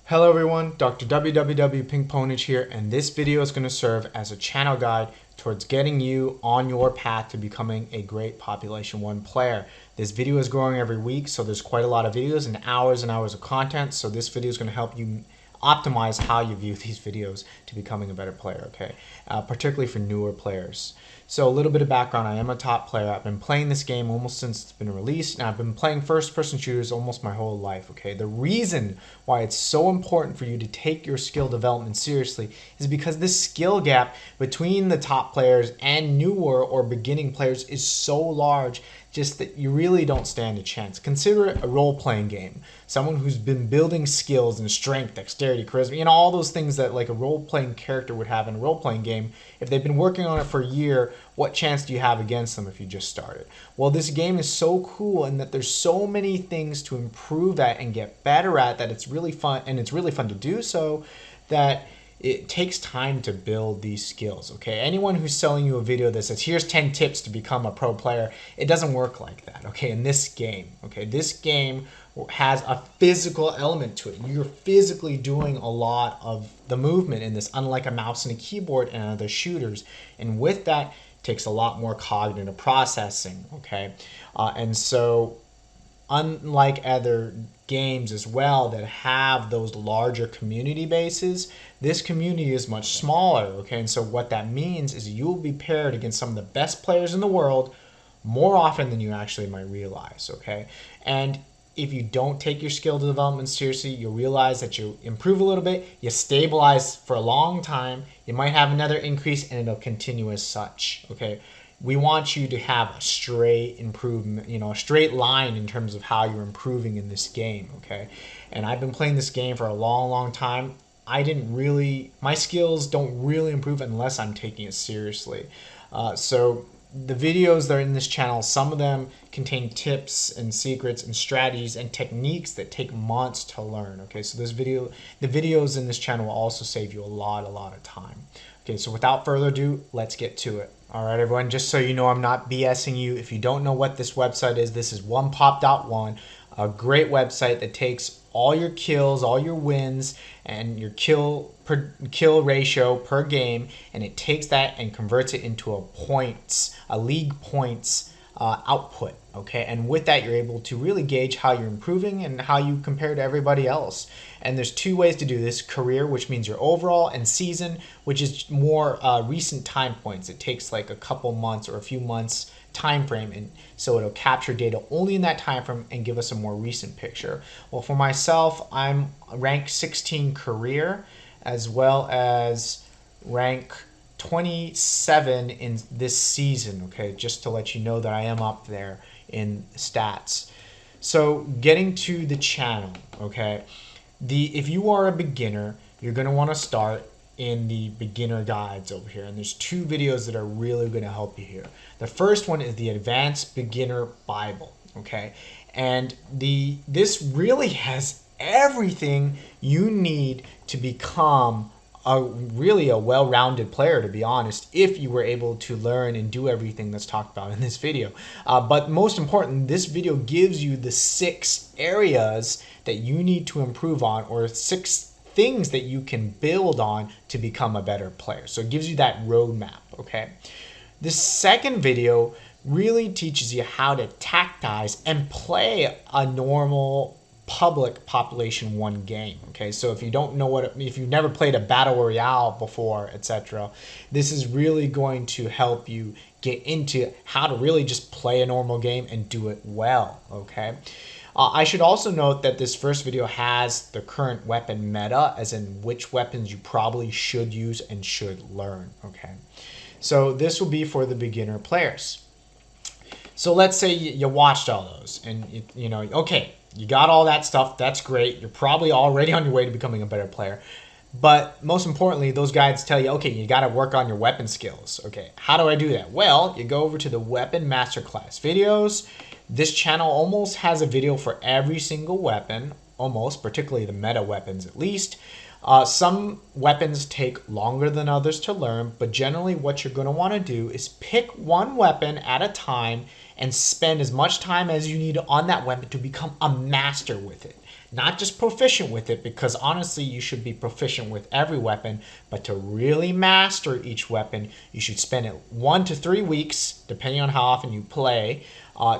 Hello everyone, Dr. www.pinkponage here, and this video is going to serve as a channel guide towards getting you on your path to becoming a great Population 1 player. This video is growing every week, so there's quite a lot of videos and hours of content, so this video is going to help you optimize how you view these videos to becoming a better player, okay? Particularly for newer players. So a little bit of background, I am a top player. I've been playing this game almost since it's been released, and I've been playing first-person shooters almost my whole life, okay? The reason why it's so important for you to take your skill development seriously is because this skill gap between the top players and newer or beginning players is so large just that you really don't stand a chance. Consider it a role-playing game. Someone who's been building skills and strength, dexterity, charisma, all those things that like a role-playing character would have in a role-playing game. If they've been working on it for a year, what chance do you have against them if you just started? Well, this game is so cool in that there's so many things to improve at and get better at that it's really fun, and it's really fun to do so, that it takes time to build these skills, okay? Anyone who's selling you a video that says, here's 10 tips to become a pro player, it doesn't work like that, okay? In this game, okay? This game has a physical element to it. You're physically doing a lot of the movement in this, unlike a mouse and a keyboard and other shooters. And with that, it takes a lot more cognitive processing, okay? And so unlike other games as well that have those larger community bases, this community is much smaller, okay? And so what that means is you'll be paired against some of the best players in the world more often than you actually might realize, okay? And if you don't take your skill development seriously, you'll realize that you improve a little bit, you stabilize for a long time, you might have another increase, and it'll continue as such, okay? We want you to have a straight improvement, a straight line in terms of how you're improving in this game, okay? And I've been playing this game for a long time. My skills don't really improve unless I'm taking it seriously. So the videos that are in this channel, some of them contain tips and secrets and strategies and techniques that take months to learn, okay? So the videos in this channel will also save you a lot of time. Okay, so without further ado, let's get to it. All right, everyone, just so you know I'm not BSing you, if you don't know what this website is, this is onepop.one, a great website that takes all your kills, all your wins, and your kill ratio per game, and it takes that and converts it into a league points output, okay? And with that, you're able to really gauge how you're improving and how you compare to everybody else. And there's two ways to do this: career, which means your overall, and season, which is more recent time points. It takes like a couple months or a few months time frame, and so it'll capture data only in that time frame and give us a more recent picture. Well, for myself, I'm rank 16 career, as well as rank 27 in this season, okay? Just to let you know that I am up there in stats. So getting to the channel, okay? If you are a beginner, you're gonna wanna start in the beginner guides over here, and there's two videos that are really gonna help you here. The first one is the Advanced Beginner Bible, okay? And this really has everything you need to become really a well-rounded player, to be honest, if you were able to learn and do everything that's talked about in this video. But most important, this video gives you the 6 areas that you need to improve on, or 6 things that you can build on to become a better player. So it gives you that roadmap, okay? The second video really teaches you how to tactize and play a normal public Population 1 game, okay? So if you don't know if you've never played a battle royale before, etc., this is really going to help you get into how to really just play a normal game and do it well, okay? I should also note that this first video has the current weapon meta, as in which weapons you probably should use and should learn, okay? So this will be for the beginner players. So let's say you watched all those, and okay, you got all that stuff, that's great, you're probably already on your way to becoming a better player. But most importantly, those guides tell you, okay, you got to work on your weapon skills. Okay, how do I do that? Well, you go over to the Weapon Masterclass videos. This channel almost has a video for every single weapon, almost, particularly the meta weapons at least. Some weapons take longer than others to learn, but generally what you're going to want to do is pick one weapon at a time and spend as much time as you need on that weapon to become a master with it. not just proficient with it, because honestly you should be proficient with every weapon, but to really master each weapon you should spend it 1 to 3 weeks depending on how often you play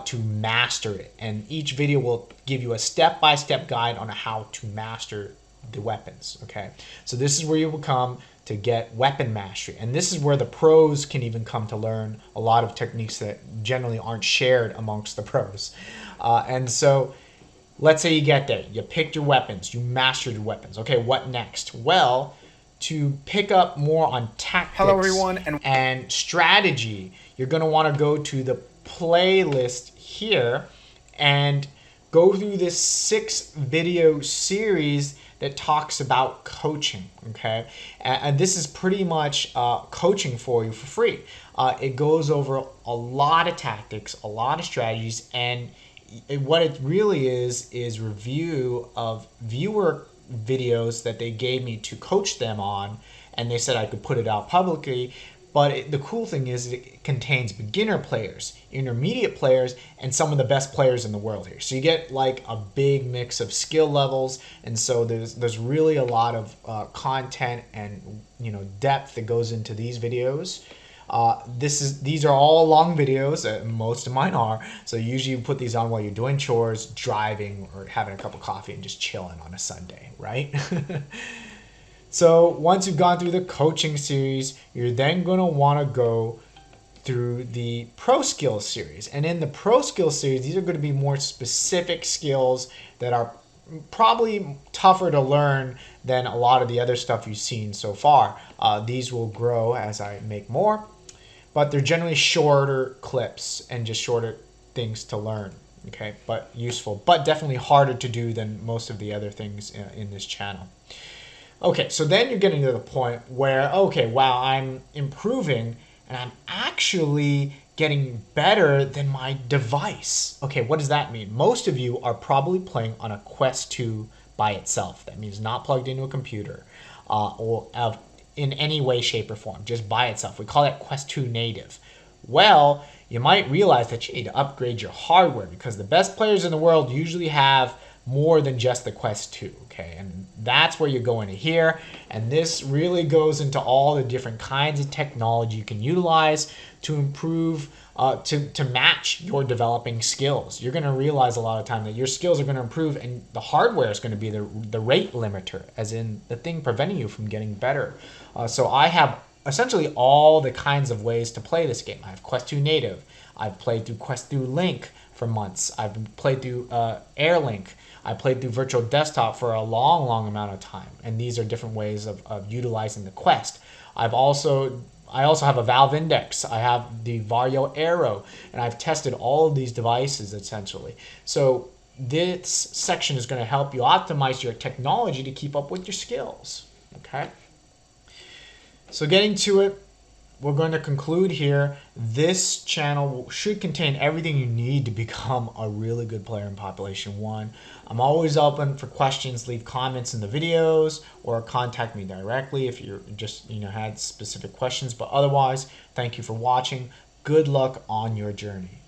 to master it. And each video will give you a step-by-step guide on how to master the weapons. Okay, so this is where you will come to get weapon mastery, and this is where the pros can even come to learn a lot of techniques that generally aren't shared amongst the pros. And so let's say you get there, you picked your weapons, you mastered your weapons. Okay, what next? Well, to pick up more on tactics, hello everyone, and strategy, you're going to want to go to the playlist here and go through this 6-video series that talks about coaching. Okay, and this is pretty much coaching for you for free. It goes over a lot of tactics, a lot of strategies, and what it really is review of viewer videos that they gave me to coach them on, and they said I could put it out publicly. But the cool thing is it contains beginner players, intermediate players, and some of the best players in the world here. So you get like a big mix of skill levels, and so there's really a lot of content and depth that goes into these videos. These are all long videos. Most of mine are. So usually you put these on while you're doing chores, driving, or having a cup of coffee and just chilling on a Sunday, right? So once you've gone through the coaching series, you're then going to want to go through the Pro Skills series. And in the Pro Skills series, these are going to be more specific skills that are probably tougher to learn than a lot of the other stuff you've seen so far. These will grow as I make more, but they're generally shorter clips and just shorter things to learn. Okay, but useful, but definitely harder to do than most of the other things in this channel. Okay, so then you're getting to the point where, okay, wow, I'm improving and I'm actually getting better than my device. Okay, what does that mean? Most of you are probably playing on a Quest 2 by itself. That means not plugged into a computer or in any way, shape, or form, just by itself. We call that Quest 2 native. Well, you might realize that you need to upgrade your hardware, because the best players in the world usually have more than just the Quest 2, okay? And that's where you're going to here. And this really goes into all the different kinds of technology you can utilize to improve, to match your developing skills. You're gonna realize a lot of time that your skills are gonna improve, and the hardware is gonna be the rate limiter, as in the thing preventing you from getting better. So I have essentially all the kinds of ways to play this game. I have Quest 2 native. I've played through Quest 2 Link for months. I've played through Airlink. I played through Virtual Desktop for a long amount of time, and these are different ways of utilizing the Quest. I also have a Valve Index. I have the Vario Aero, and I've tested all of these devices essentially. So this section is going to help you optimize your technology to keep up with your skills. Okay. So getting to it, we're going to conclude here. This channel should contain everything you need to become a really good player in Population 1. I'm always open for questions. Leave comments in the videos or contact me directly if you're just had specific questions. But otherwise, thank you for watching. Good luck on your journey.